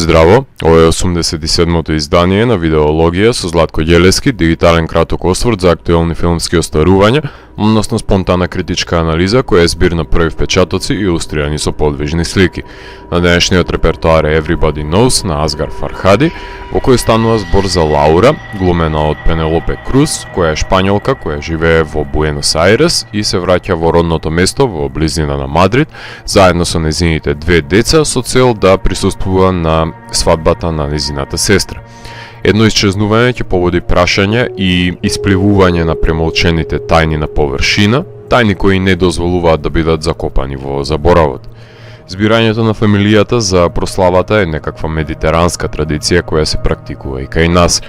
Здраво, ова е 87-то издание на Видеологија со Златко Ѓелески, дигитален краток осврт за актуелни филмски остварувања, односно спонтана критичка анализа која е збир на први впечатоци илустрирани со подвижни слики. На денешниот репертоар е Everybody Knows на Асгар Фархади, во кој станува збор за Лаура, глумена од Пенелопе Круз, која е шпањолка која живее во Буенос Ајрес и се враќа во родното место во близина на Мадрид, заедно со незините две деца со цел да присуствува на свадбата на незината сестра. Едно исчезнување ќе поводи прашање и испливување на премолчените тајни на површина, тајни кои не дозволуваат да бидат закопани во заборавот. Збирањето на фамилијата за прославата е некаква медитеранска традиција која се практикува и кај нас.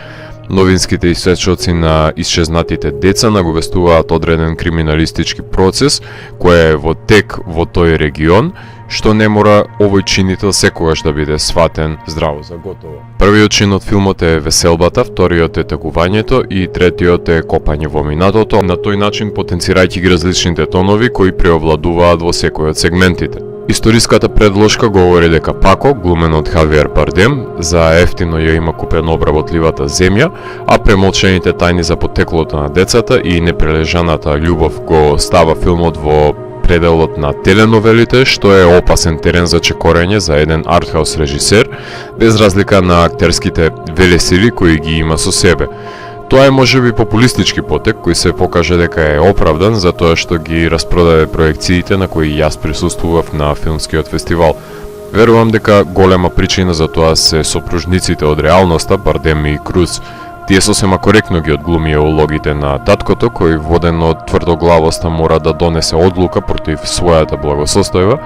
Новинските исечоци на исчезнатите деца наговестуваат одреден криминалистички процес кој е во тек во тој регион, што не мора овој чинител секогаш да биде сватен здраво за готово. Првиот чин од филмот е веселбата, вториот е тагувањето и третиот е копање во минатото, на тој начин потенцирајќи ги различните тонови кои преовладуваат во секој од сегментите. Историската предложка говори дека Пако, глумен од Хавиер Бардем, за ефтино ја има купено обработливата земја, а премолчените тајни за потеклото на децата и непрележаната љубов го става филмот во пределот на теленовелите, што е опасен терен за чекорење за еден артхаус режисер, без разлика на актерските велесили кои ги има со себе. Тоа е можеби популистички потек кој се покаже дека е оправдан затоа што ги распродаде проекциите на кои јас присуствував на филмскиот фестивал. Верувам дека голема причина за тоа се сопружниците од реалноста, Бардем и Круз. Тие сосема коректно ги одглумија улогите на таткото кој воден од тврдоглавоста мора да донесе одлука против својата благосостојба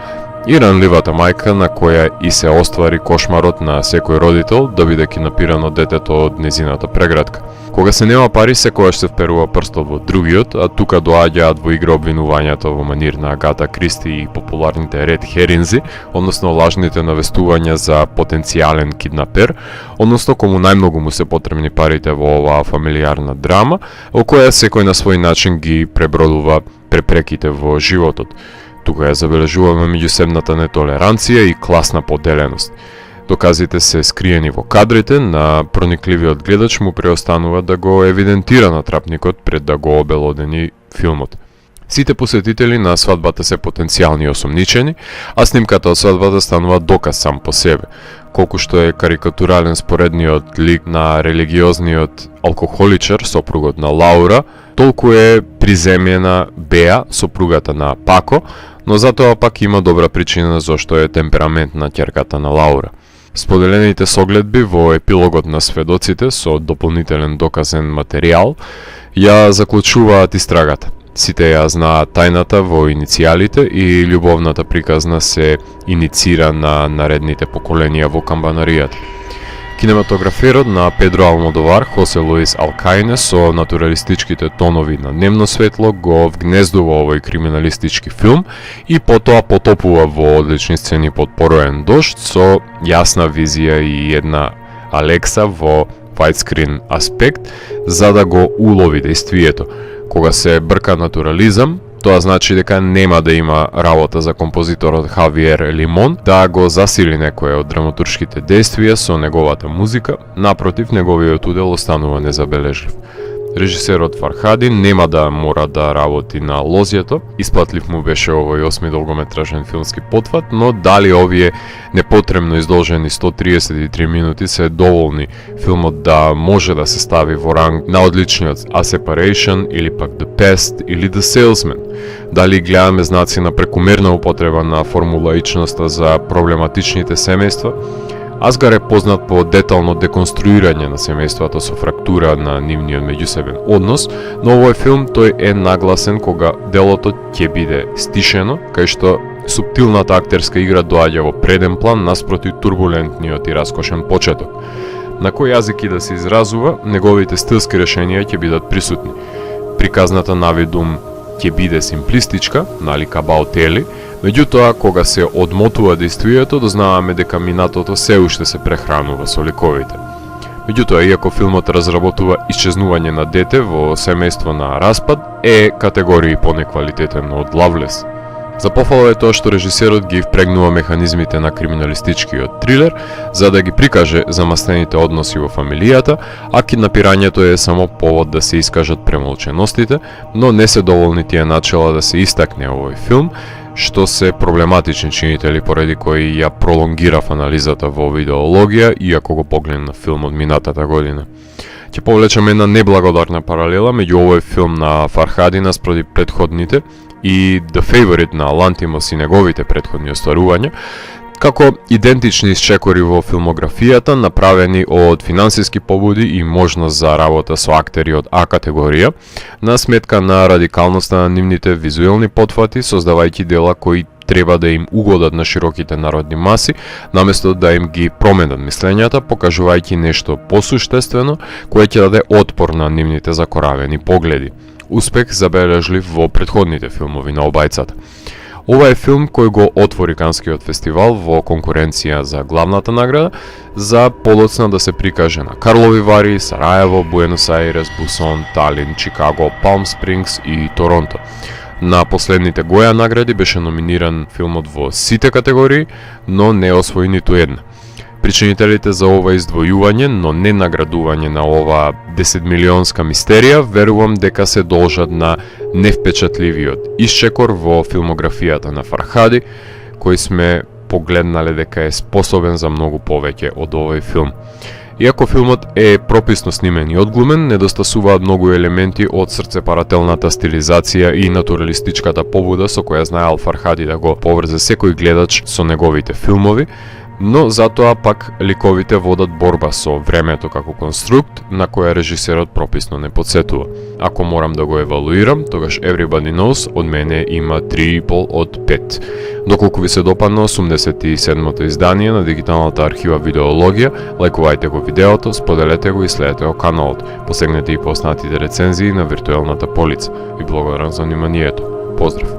и ранливата мајка на која и се оствари кошмарот на секој родител да биде кинапирано детето од незината преградка. Кога се нема пари, секогаш се вперува прстот во другиот, а тука доаѓаат во игра обвинувањата во манир на Агата Кристи и популарните ред херинзи, односно лажните навестувања за потенцијален киднапер, односно кому најмногу му се потребни парите во оваа фамилијарна драма, во која секој на свој начин ги пребродува препреките во животот. Тука ја забележуваме меѓусебната нетолеранција и класна поделеност. Доказите се скриени во кадрите, на проникливиот гледач му преостанува да го евидентира натрапникот пред да го обелодени филмот. Сите посетители на свадбата се потенцијални осомничени, а снимката од свадбата станува доказ сам по себе. Колку што е карикатурален споредниот лик на религиозниот алкохоличар, сопругот на Лаура, толку е приземена Беа, сопругата на Пако, но затоа пак има добра причина зашто е темпераментна ќерката на Лаура. Споделените согледби во епилогот на сведоците со дополнителен доказен материјал ја заклучуваат истрагата. Сите ја знаат тајната во иницијалите и љубовната приказна се иницира на наредните поколенија во камбанаријата. Кинематограферот на Педро Алмодовар, Хосе Луис Алкајне, со натуралистичките тонови на дневно светло го вгнездува овој криминалистички филм и потоа потопува во одлични сцени под пороен дожд со јасна визија и една Алекса во widescreen аспект за да го улови дејствието. Кога се брка натурализам, тоа значи дека нема да има работа за композиторот Хавиер Лимон да го засили некој од драматуршките дејствија со неговата музика, напротив, неговиот удел останува незабележлив. Режисерот Фархади нема да мора да работи на лозјето, исплатлив му беше овој 8 долгометражен филмски потфат, но дали овие непотребно издолжени 133 минути се доволни филмот да може да се стави во ранг на одличниот A Separation или пак The Pest или The Salesman. Дали гледаме знаци на прекумерна употреба на формулаичноста за проблематичните семејства? Асгар е познат по детално деконструирање на семејствата со фрактура на нивниот меѓусебен однос, но овој филм тој е нагласен кога делото ќе биде стишено, кај што суптилната актерска игра доаѓа во преден план наспроти турбулентниот и раскошен почеток. На кој јазик и да се изразува, неговите стилски решенија ќе бидат присутни. Приказната навидум ќе биде симплистичка, налика Баутели, меѓутоа кога се одмотува дејствието, дознаваме дека минатото се уште се прехранува со ликовите. Меѓутоа, иако филмот разработува исчезнување на дете во семејство на распад, е категории понеквалитетен од Лавлес. За пофала е тоа што режисерот ги впрегнува механизмите на криминалистичкиот трилер за да ги прикаже замастените односи во фамилијата, а киднапирањето е само повод да се искажат премолченостите, но не се доволни тие начела да се истакне овој филм, што се проблематични чинители поради кои ја пролонгирав анализата во видеологија, иако го погледнав филмот минатата година. Ќе повлечам една неблагодарна паралела меѓу овој филм на Фархади наспроти претходните и The Favorite на Лантимос и неговите претходни остварувања, како идентични исчекори во филмографијата, направени од финансиски побуди и можност за работа со актери од А категорија, на сметка на радикалноста на нивните визуелни потфати, создавајќи дела кои треба да им угодат на широките народни маси, наместо да им ги променат мислењата, покажувајќи нешто посуштествено, кое ќе даде отпор на нивните закоравени погледи. Успех забележлив во претходните филмови на обајцата. Ова е филм кој го отвори Канскиот фестивал во конкуренција за главната награда, за подоцна да се прикаже на Карлови Вари, Сараево, Буенос Аирес, Бусон, Талин, Чикаго, Палм Спрингс и Торонто. На последните Гоја награди беше номиниран филмот во сите категории, но не освои ниту една. Причинителите за ова издвојување, но не наградување на ова 10-милионска мистерија, верувам дека се должат на невпечатливиот исчекор во филмографијата на Фархади, кој сме погледнале дека е способен за многу повеќе од овој филм. Иако филмот е прописно снимен и одглумен, недостасуваат многу елементи од срцепарателната стилизација и натуралистичката побуда со која знаел Фархади да го поврзе секој гледач со неговите филмови, но затоа пак ликовите водат борба со времето како конструкт на која режисерот прописно не подсетува. Ако морам да го евалуирам, тогаш Everybody Knows од мене има 3,5 од 5. Доколку ви се допадна 87-то издание на дигиталната архива Видеологија, лајкувајте го видеото, споделете го и следете го каналот. Посегнете и по останатите рецензии на виртуелната полица. И благодарам за вниманието. Поздрав!